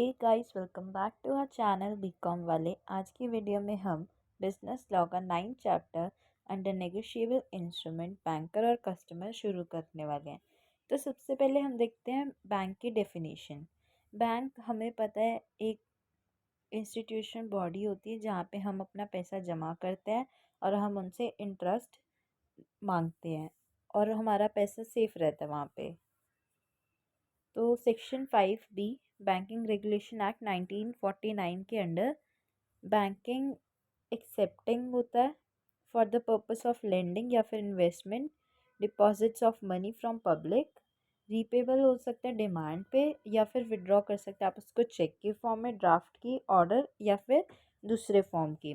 Hey guys, welcome back to our channel BCom वाले। आज की वीडियो में हम बिजनेस लॉ का 9 chapter under negotiable instrument banker और कस्टमर शुरू करने वाले हैं। तो सबसे पहले हम देखते हैं बैंक की डेफिनेशन। बैंक हमें पता है एक इंस्टीट्यूशन बॉडी होती है जहाँ पे हम अपना पैसा जमा करते हैं और हम उनसे इंटरेस्ट मांगते हैं और हमारा पैसा सेफ रहता है वहाँ पे। तो section 5B banking regulation act 1949 के अंडर बैंकिंग एक्सेप्टिंग होता है for the purpose of lending या फिर investment deposits of money from public. Repayable हो सकता है डिमांड पे या फिर विड्रॉ कर सकते हैं आप उसको चेक की फॉर्म में, ड्राफ्ट की, ऑर्डर या फिर दूसरे फॉर्म की।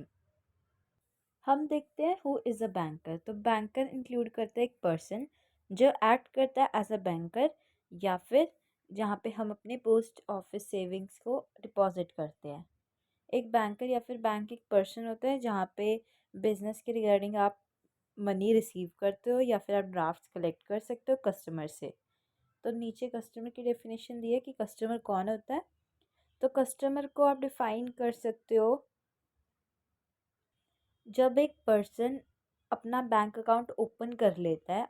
हम देखते हैं हु इज़ अ बैंकर। तो बैंकर इंक्लूड करता है एक पर्सन जो एक्ट करता है एज अ बैंकर या फिर जहाँ पे हम अपने पोस्ट ऑफिस सेविंग्स को डिपॉजिट करते हैं। एक बैंकर या फिर बैंक एक पर्सन होता है जहाँ पे बिजनेस के रिगार्डिंग आप मनी रिसीव करते हो या फिर आप ड्राफ्ट कलेक्ट कर सकते हो कस्टमर से। तो नीचे कस्टमर की डेफिनेशन दी है कि कस्टमर कौन होता है। तो कस्टमर को आप डिफाइन कर सकते हो जब एक पर्सन अपना बैंक अकाउंट ओपन कर लेता है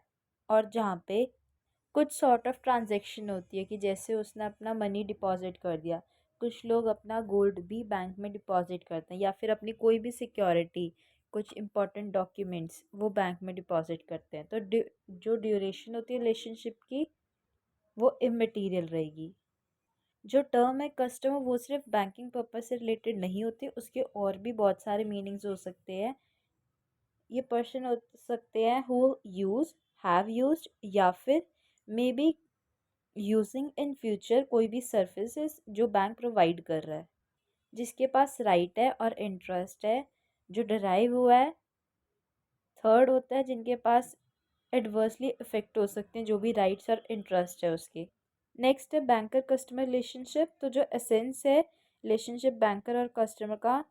और जहाँ पे कुछ सॉर्ट ऑफ ट्रांजैक्शन होती है कि जैसे उसने अपना मनी डिपॉजिट कर दिया। कुछ लोग अपना गोल्ड भी बैंक में डिपॉजिट करते हैं या फिर अपनी कोई भी सिक्योरिटी, कुछ इंपॉर्टेंट डॉक्यूमेंट्स वो बैंक में डिपॉजिट करते हैं। तो जो ड्यूरेशन होती है रिलेशनशिप की वो इमटेरियल रहेगी। जो टर्म है कस्टमर वो सिर्फ बैंकिंग पर्पज से रिलेटेड नहीं होती, उसके और भी बहुत सारे मीनिंग्स हो सकते हैं। ये पर्सन हो सकते हैं हु यूज़, हैव यूज्ड या फिर may be using in future कोई भी सर्विसेज जो बैंक प्रोवाइड कर रहा है, जिसके पास राइट है और इंटरेस्ट है जो डराइव हुआ है। थर्ड होता है जिनके पास एडवर्सली इफेक्ट हो सकते हैं जो भी राइट्स और इंटरेस्ट है उसके। नेक्स्ट है बैंकर कस्टमर रिलेशनशिप। तो जो एसेंस है रिलेशनशिप बैंकर और कस्टमर का,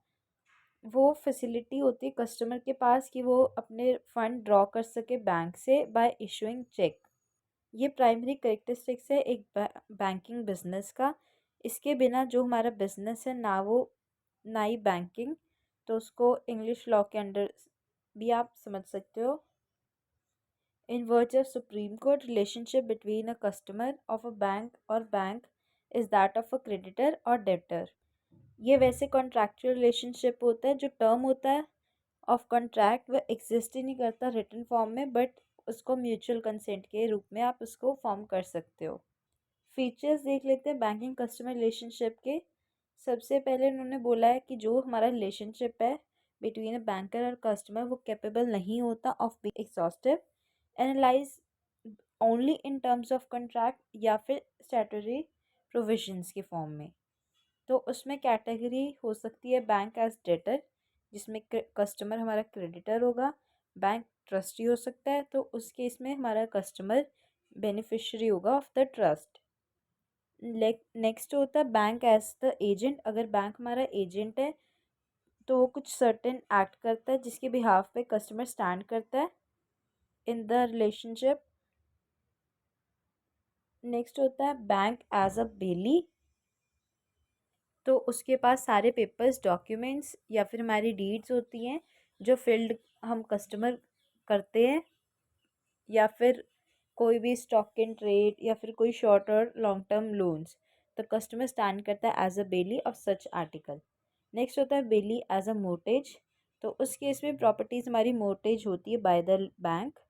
वो फैसिलिटी होती है कस्टमर के पास कि वो अपने फंड ड्रॉ कर सके बैंक से बाय इशूइंग चेक। ये प्राइमरी करेक्टरिस्टिक्स है एक बैंकिंग बिजनेस का। इसके बिना जो हमारा बिजनेस है ना ही बैंकिंग, तो उसको इंग्लिश लॉ के अंडर भी आप समझ सकते हो। In words of Supreme Court, relationship between a customer of a bank और bank is that of a creditor और डेटर। ये वैसे कॉन्ट्रैक्चुअल रिलेशनशिप होता है। जो टर्म होता है ऑफ कॉन्ट्रैक्ट वह एग्जिस्ट ही नहीं करता रिटन फॉर्म में, बट उसको म्यूचुअल कंसेंट के रूप में आप उसको फॉर्म कर सकते हो। फीचर्स देख लेते हैं बैंकिंग कस्टमर रिलेशनशिप के। सबसे पहले उन्होंने बोला है कि जो हमारा रिलेशनशिप है बिटवीन अ बैंकर और कस्टमर वो कैपेबल नहीं होता of be exhaustive, analyse only in terms of contract या फिर स्टैट्यूटरी प्रोविजंस के फॉर्म में। तो उसमें कैटेगरी हो सकती है बैंक एज डेटर, जिसमें कस्टमर हमारा क्रेडिटर होगा। बैंक ट्रस्टी हो सकता है, तो उस केस में हमारा कस्टमर बेनिफिशियरी होगा ऑफ द ट्रस्ट। नेक्स्ट होता है बैंक एज द एजेंट। अगर बैंक हमारा एजेंट है तो वो कुछ सर्टेन एक्ट करता है जिसके बिहाफ पे कस्टमर स्टैंड करता है इन द रिलेशनशिप। नेक्स्ट होता है बैंक एज अ बेली। तो उसके पास सारे पेपर्स, डॉक्यूमेंट्स या फिर हमारी डीड्स होती हैं जो फिल्ड हम कस्टमर करते हैं, या फिर कोई भी स्टॉक इन ट्रेड या फिर कोई शॉर्ट और लॉन्ग टर्म लोन्स। तो कस्टमर स्टैंड करता है as a bailee of such article. Next होता है बेली एज अ मोर्टेज। तो उस केस में प्रॉपर्टीज हमारी मोर्टेज होती है by the bank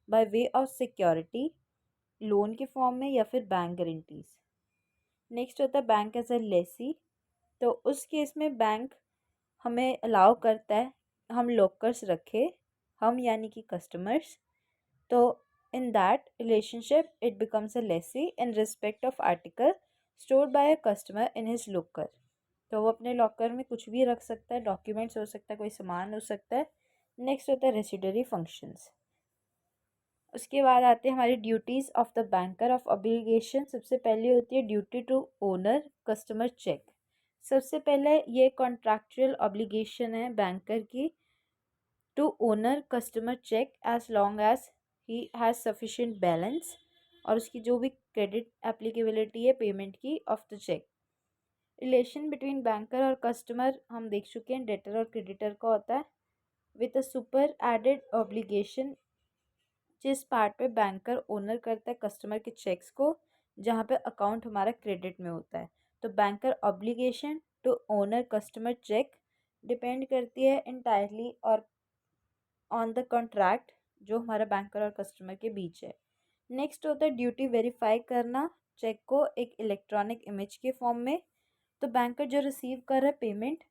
by way of security, loan के फॉर्म में या फिर बैंक गारंटीज। नेक्स्ट होता है बैंक एज अ लेसी। तो उस केस में बैंक हमें अलाउ करता है हम लॉकर्स रखे, हम यानी कि कस्टमर्स। तो in that relationship it becomes a lessee in respect of article stored by a customer in his locker. तो वो अपने लॉकर में कुछ भी रख सकता है, डॉक्यूमेंट्स हो सकता है, कोई सामान हो सकता है। नेक्स्ट होता है रेसिडरी फंक्शंस। उसके बाद आते हैं हमारी duties of the banker of obligation. सबसे पहले होती है duty to honour customer cheque. सबसे पहले ये कॉन्ट्रैक्चुअल ऑब्लिगेशन है बैंकर की to honour customer cheque as long as he has sufficient balance, और उसकी जो भी क्रेडिट एप्लीकेबिलिटी है पेमेंट की of the cheque. Relation between banker और कस्टमर हम देख चुके हैं, डेटर और क्रेडिटर का होता है with a superadded obligation, जिस पार्ट पे बैंकर ओनर करता है कस्टमर के चेक्स को, जहाँ पे अकाउंट हमारा क्रेडिट में होता है। तो banker obligation to honour customer cheque depend करती है इंटायरली और ऑन द कॉन्ट्रैक्ट जो हमारा बैंकर और कस्टमर के बीच है। नेक्स्ट होता है ड्यूटी वेरीफाई करना चेक को एक इलेक्ट्रॉनिक इमेज के फॉर्म में। तो बैंकर जो रिसीव कर रहा है पेमेंट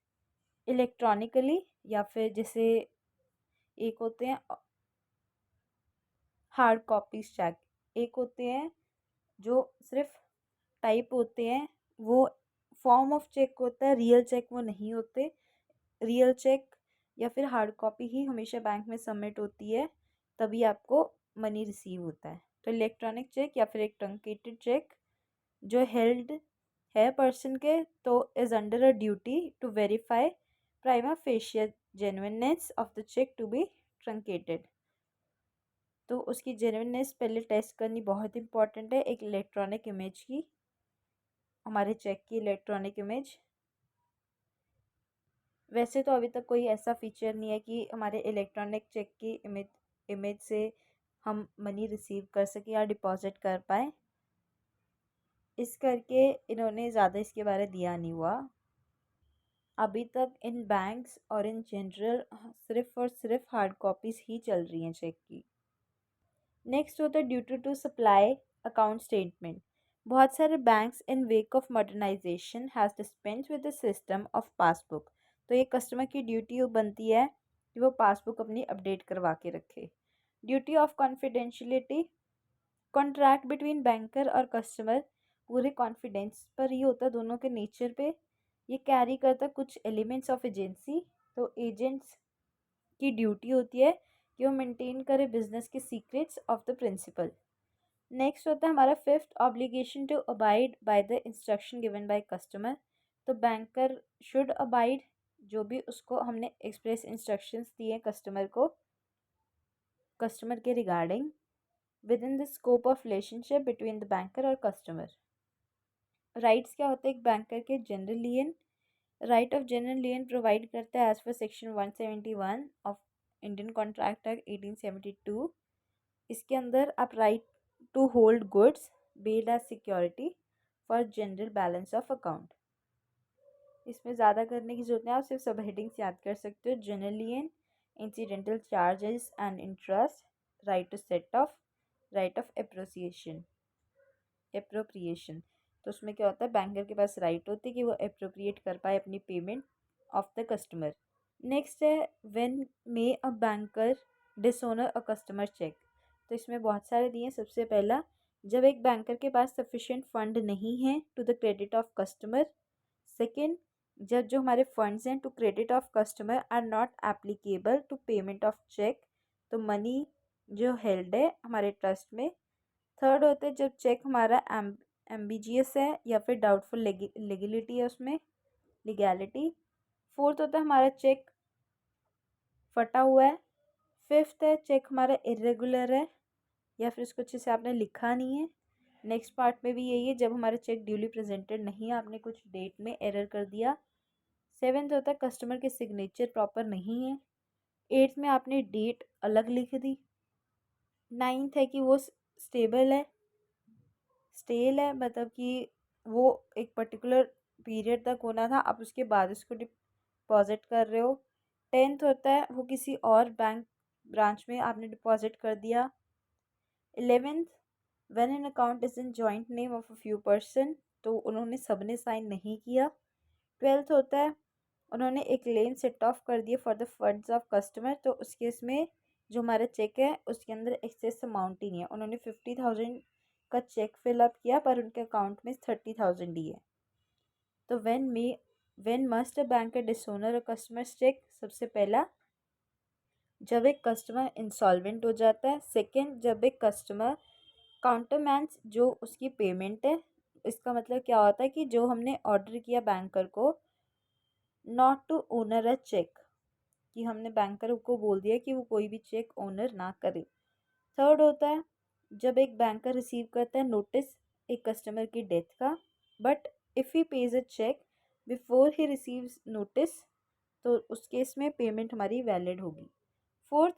इलेक्ट्रॉनिकली, या फिर जैसे एक होते हैं हार्ड कॉपीज चेक, एक होते हैं जो सिर्फ टाइप होते हैं, वो फॉर्म ऑफ चेक होता है, रियल चेक वो नहीं होते। रियल चेक या फिर हार्ड कॉपी ही हमेशा बैंक में सबमिट होती है, तभी आपको मनी रिसीव होता है। तो इलेक्ट्रॉनिक चेक या फिर एक ट्रंकेटेड चेक जो हेल्ड है पर्सन के, तो is under a duty to verify prima facial genuineness of the cheque to be truncated. तो उसकी जेन्युइननेस पहले टेस्ट करनी बहुत इंपॉर्टेंट है, एक इलेक्ट्रॉनिक इमेज की, हमारे चेक की इलेक्ट्रॉनिक इमेज। वैसे तो अभी तक कोई ऐसा फीचर नहीं है कि हमारे इलेक्ट्रॉनिक चेक की इमेज से हम मनी रिसीव कर सकें या डिपॉजिट कर पाए, इस करके इन्होंने ज़्यादा इसके बारे दिया नहीं हुआ अभी तक। इन बैंक्स और इन जनरल सिर्फ और सिर्फ हार्ड कॉपीज़ ही चल रही हैं चेक की। नेक्स्ट होता है duty to supply account statement. बहुत सारे banks in wake of modernisation has dispense with the system of passbook. तो ये कस्टमर की ड्यूटी बनती है कि वो पासबुक अपनी अपडेट करवा के रखे। Duty of confidentiality, contract between banker और कस्टमर पूरे कॉन्फिडेंस पर ही होता है, दोनों के नेचर पे। ये कैरी करता कुछ एलिमेंट्स ऑफ एजेंसी। तो एजेंट्स की ड्यूटी होती है कि वो मेंटेन करे बिजनेस के secrets of the principal. Next होता है हमारा fifth obligation to abide by the instruction given by customer. तो बैंकर शुड अबाइड जो भी उसको हमने एक्सप्रेस इंस्ट्रक्शंस दिए कस्टमर को, कस्टमर के regarding, within the scope of relationship between the banker और कस्टमर। राइट्स क्या होते हैं एक बैंकर के? General lien, right of general lien provide करता है as per section 171 of Indian contract act 1872। इसके अंदर आप right to hold goods bailed as security for general balance of account. इसमें ज़्यादा करने की जरूरत नहीं, आप सिर्फ सब हेडिंग्स याद कर सकते हो। General lien, incidental charges and interest, right to set off, right of appropriation. तो उसमें क्या होता है बैंकर के पास राइट होती है कि वो एप्रोप्रिएट कर पाए अपनी payment of the customer. Next है when may a banker dishonour a customer cheque. तो इसमें बहुत सारे दिए हैं। सबसे पहला, जब एक बैंकर के पास सफिशिएंट फंड नहीं है to the credit of customer. Second, जब जो हमारे फंड्स हैं to credit of customer are not applicable to payment of cheque, तो मनी जो हेल्ड है हमारे ट्रस्ट में। थर्ड होते हैं जब चेक हमारा एम्बिजियस है या फिर डाउटफुल लेगिलिटी है उसमें, लीगैलिटी। फोर्थ होता है हमारा चेक फटा हुआ है। फिफ्थ है चेक हमारा इरेगुलर है या फिर उसको अच्छे से आपने लिखा नहीं है। नेक्स्ट पार्ट में भी यही है, जब हमारा चेक ड्यूली प्रेजेंटेड नहीं है, आपने कुछ डेट में एरर कर दिया। सेवेंथ होता है कस्टमर के सिग्नेचर प्रॉपर नहीं है। एट्थ में आपने डेट अलग लिख दी। नाइन्थ है कि वो स्टेबल है, स्टेल है, मतलब कि वो एक पर्टिकुलर पीरियड तक होना था, आप उसके बाद उसको डिपॉजिट कर रहे हो। टेंथ होता है वो किसी और बैंक ब्रांच में आपने डिपॉजिट कर दिया। 11th, when an account is in joint name of a few person, तो उन्होंने सबने साइन नहीं किया। 12th होता है उन्होंने एक क्लेम सेट ऑफ कर दिया for the funds of customer, तो उस केस में जो हमारा चेक है उसके अंदर एक्सेस अमाउंट ही नहीं है, उन्होंने 50,000 का चेक फिलअप किया पर उनके अकाउंट में 30,000 ही है। तो when must a bank dishonour a customer's cheque? सबसे पहला, जब एक कस्टमर इंसॉल्वेंट हो जाता है। सेकंड, जब एक कस्टमर काउंटरमैंस जो उसकी पेमेंट है, इसका मतलब क्या होता है कि जो हमने ऑर्डर किया बैंकर को not to honour a cheque, कि हमने बैंकर को बोल दिया कि वो कोई भी चेक ओनर ना करे। थर्ड होता है जब एक बैंकर रिसीव करता है नोटिस एक कस्टमर की डेथ का, but if he pays a cheque before he receives notice, तो उस केस में पेमेंट हमारी वैलिड होगी। Fourth,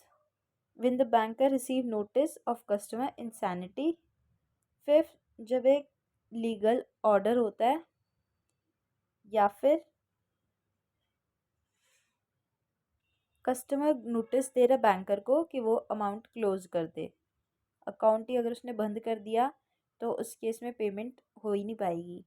when the banker receive notice of customer insanity. Fifth, जब एक लीगल ऑर्डर होता है या फिर कस्टमर नोटिस दे रहा बैंकर को कि वो अमाउंट क्लोज कर दे, अकाउंट ही अगर उसने बंद कर दिया तो उस केस में पेमेंट हो ही नहीं पाएगी।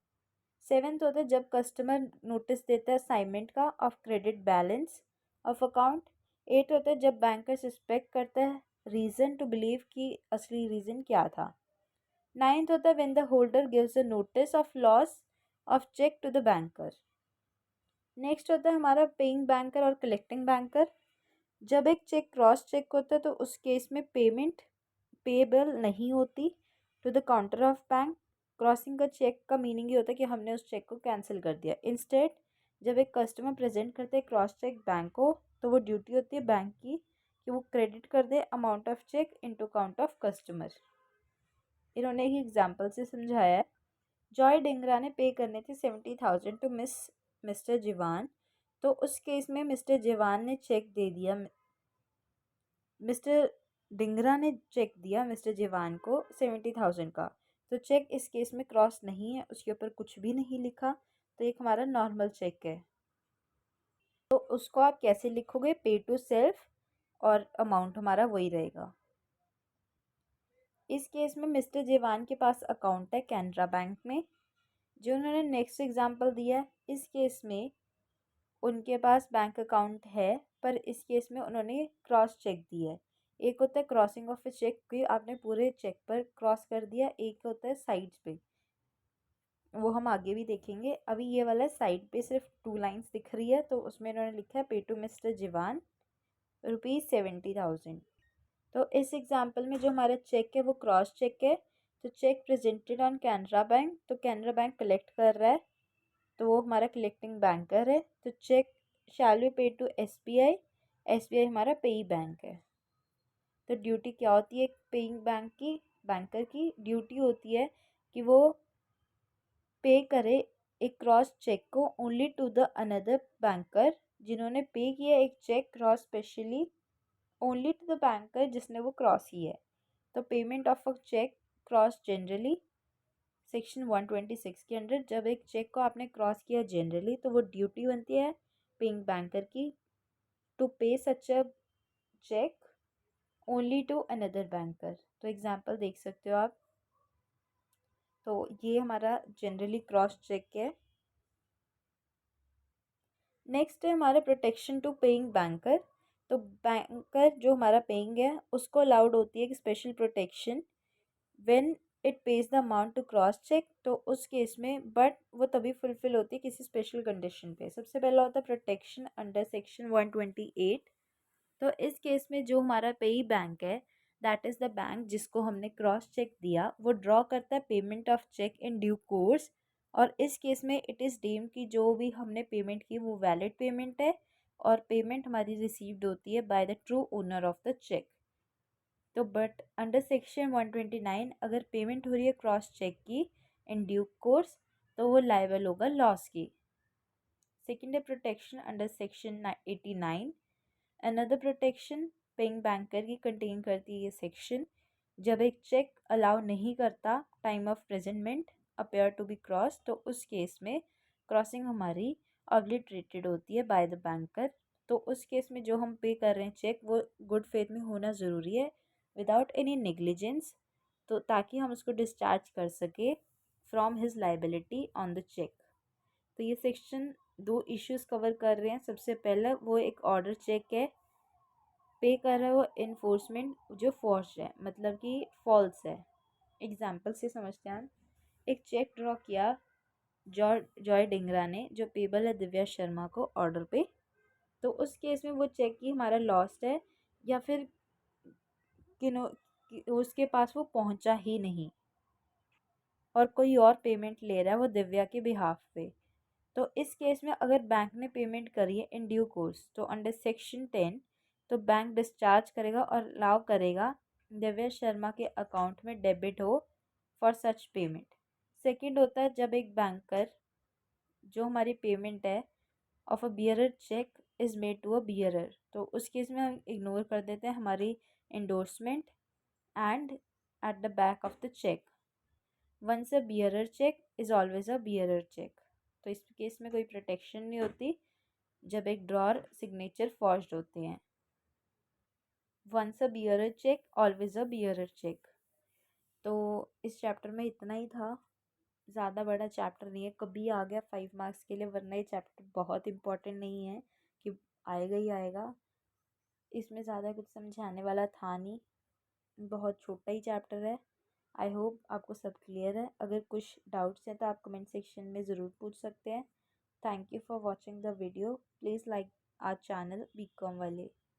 सेवेंथ होता है जब कस्टमर नोटिस देता है असाइनमेंट का of credit balance of account. Eight होता है जब बैंकर सस्पेक्ट करता है रीज़न टू बिलीव कि असली रीज़न क्या था। नाइन्थ होता है when the holder gives a notice of loss of cheque to the banker. Next होता है हमारा पेइंग बैंकर और कलेक्टिंग बैंकर। जब एक चेक क्रॉस चेक होता है तो उस केस में पेमेंट पेबल नहीं होती to the counter of bank. Crossing का चेक का मीनिंग ये होता है कि हमने उस चेक को कैंसिल कर दिया। इंस्टेड जब एक कस्टमर प्रेजेंट करते हैं क्रॉस चेक बैंक को, तो वो ड्यूटी होती है बैंक की कि वो क्रेडिट कर दे amount of cheque into account of customer. इन्होंने ही एग्जाम्पल से समझाया है। जॉय डिंगरा ने पे करने थे 70,000 टू मिस्टर जीवान, तो उस केस में मिस्टर जीवान ने चेक दे दिया, मिस्टर डिंगरा ने चेक दिया मिस्टर जीवान को 70,000 का, तो चेक इस केस में क्रॉस नहीं है, उसके ऊपर कुछ भी नहीं लिखा, तो एक हमारा नॉर्मल चेक है। तो उसको आप कैसे लिखोगे, पे टू सेल्फ, और अमाउंट हमारा वही रहेगा। इस केस में मिस्टर जीवान के पास अकाउंट है कैनरा बैंक में, जो उन्होंने नेक्स्ट एग्जांपल दिया है। इस केस में उनके पास बैंक अकाउंट है, पर इस केस में उन्होंने क्रॉस चेक दिया है। एक होता है क्रॉसिंग ऑफ ए चेक कि आपने पूरे चेक पर क्रॉस कर दिया, एक होता है साइड्स पे, वो हम आगे भी देखेंगे। अभी ये वाला साइड पे सिर्फ 2 लाइन्स दिख रही है, तो उसमें उन्होंने लिखा है पे टू मिस्टर जीवान ₹70,000। तो इस एग्जाम्पल में जो हमारा चेक है वो क्रॉस चेक है, तो cheque presented on Canara Bank, तो कैनरा बैंक कलेक्ट कर रहा है, तो वो हमारा कलेक्टिंग बैंकर है। तो चेक शैल बी पे टू एसबीआई, एसबीआई हमारा पेई बैंक है। तो ड्यूटी क्या होती है एक पेइंग बैंक की, बैंकर की ड्यूटी होती है कि वो पे करे एक क्रॉस चेक को only to the another banker, जिन्होंने पे किया एक cheque cross specially only to the banker जिसने वो क्रॉस किया है। तो payment of a cheque cross generally section 126 के अंडर, जब एक चेक को आपने क्रॉस किया जनरली तो वो ड्यूटी बनती है पेइंग बैंकर की to pay such a cheque only to another banker. तो एग्जांपल देख सकते हो आप। तो ये हमारा जनरली क्रॉस चेक है। नेक्स्ट है हमारा प्रोटेक्शन टू पेइंग बैंकर। तो बैंकर जो हमारा पेइंग है उसको अलाउड होती है कि special protection when it pays the amount to cross cheque, तो उस केस में बट वो तभी फुलफिल होती है किसी स्पेशल कंडीशन पे। सबसे पहला होता है प्रोटेक्शन अंडर सेक्शन 128। तो इस केस में जो हमारा पेई बैंक है, दैट इज़ द बैंक जिसको हमने क्रॉस चेक दिया, वो ड्रॉ करता है payment of cheque in due course, और इस केस में इट इज़ डीम्ड कि जो भी हमने पेमेंट की वो वैलिड पेमेंट है और पेमेंट हमारी रिसीव्ड होती है by the true owner of the cheque. तो बट अंडर सेक्शन 129 अगर पेमेंट हो रही है क्रॉस चेक की इन ड्यू कोर्स, तो वो लायबल होगा लॉस की। सेकेंड है protection under section 89। Another protection paying banker की कंटेन करती है ये सेक्शन, जब एक चेक अलाउ नहीं करता time of presentment appear to be cross, तो उस केस में क्रॉसिंग हमारी ऑब्लिटरेटेड होती है बाय द बैंकर। तो उस केस में जो हम पे कर रहे हैं चेक वो गुड फेथ में होना ज़रूरी है विदाउट एनी नेग्लिजेंस, तो ताकि हम उसको डिस्चार्ज कर सके from his liability on the cheque. तो ये सेक्शन दो इश्यूज कवर कर रहे हैं। सबसे पहला वो एक ऑर्डर चेक है, पे कर रहा है वो इन्फोर्समेंट जो फोर्स है, मतलब कि फॉल्स है। एग्जाम्पल से समझते हैं हम। एक चेक ड्रॉ किया जॉय डिंगरा ने जो पेबल है दिव्या शर्मा को ऑर्डर पे, तो उस केस में वो चेक की हमारा लॉस्ट है, या फिर उसके पास वो पहुंचा ही नहीं और कोई और पेमेंट ले रहा है वो दिव्या के बिहाफ पे। तो इस केस में अगर बैंक ने पेमेंट करी है इन ड्यू कोर्स, तो अंडर सेक्शन 10 तो बैंक डिस्चार्ज करेगा और अलाउ करेगा दिव्या शर्मा के अकाउंट में डेबिट हो फॉर सच पेमेंट। सेकंड होता है जब एक बैंकर जो हमारी पेमेंट है of a bearer cheque is made to a bearer, तो उस केस में हम इग्नोर कर देते हैं हमारी endorsement and at the back of the cheque once a bearer cheque is always a bearer cheque. तो इस केस में कोई प्रोटेक्शन नहीं होती जब एक ड्रॉर सिग्नेचर फॉर्ज्ड होते हैं। Once a bearer cheque always a bearer cheque. तो इस चैप्टर में इतना ही था, ज़्यादा बड़ा चैप्टर नहीं है, कभी आ गया 5 मार्क्स के लिए, वरना ये चैप्टर बहुत इंपॉर्टेंट नहीं है कि आएगा ही आएगा। इसमें ज़्यादा कुछ समझाने वाला था नहीं, बहुत छोटा ही चैप्टर है। आई होप आपको सब क्लियर है। अगर कुछ डाउट्स हैं तो आप कमेंट सेक्शन में ज़रूर पूछ सकते हैं। Thank you for watching the video. Please like our channel BCom वाले।